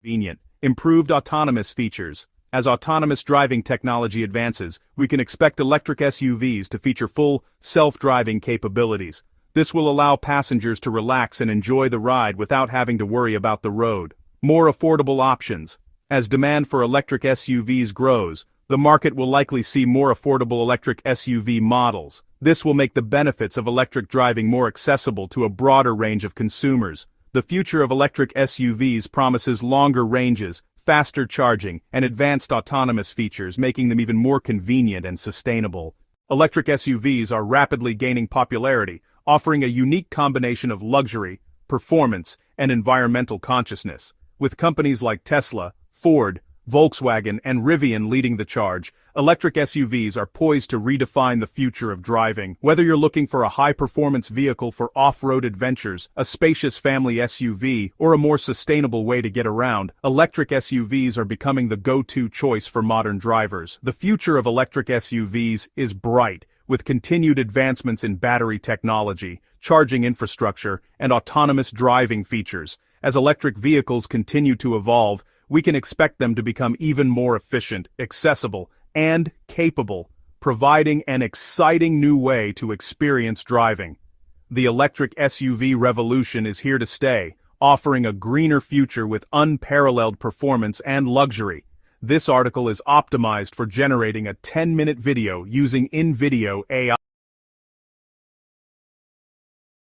Convenient, improved autonomous features. As autonomous driving technology advances, we can expect electric SUVs to feature full, self-driving capabilities. This will allow passengers to relax and enjoy the ride without having to worry about the road. More affordable options. As demand for electric SUVs grows, the market will likely see more affordable electric SUV models. This will make the benefits of electric driving more accessible to a broader range of consumers. The future of electric SUVs promises longer ranges, faster charging, and advanced autonomous features, making them even more convenient and sustainable. Electric SUVs are rapidly gaining popularity, offering a unique combination of luxury, performance, and environmental consciousness. With companies like Tesla, Ford, Volkswagen, and Rivian leading the charge, electric SUVs are poised to redefine the future of driving. Whether you're looking for a high-performance vehicle for off-road adventures, a spacious family SUV, or a more sustainable way to get around, electric SUVs are becoming the go-to choice for modern drivers. The future of electric SUVs is bright, with continued advancements in battery technology, charging infrastructure, and autonomous driving features. As electric vehicles continue to evolve, we can expect them to become even more efficient, accessible, and capable, providing an exciting new way to experience driving. The electric SUV revolution is here to stay, offering a greener future with unparalleled performance and luxury. This article is optimized for generating a 10-minute video using in-video AI.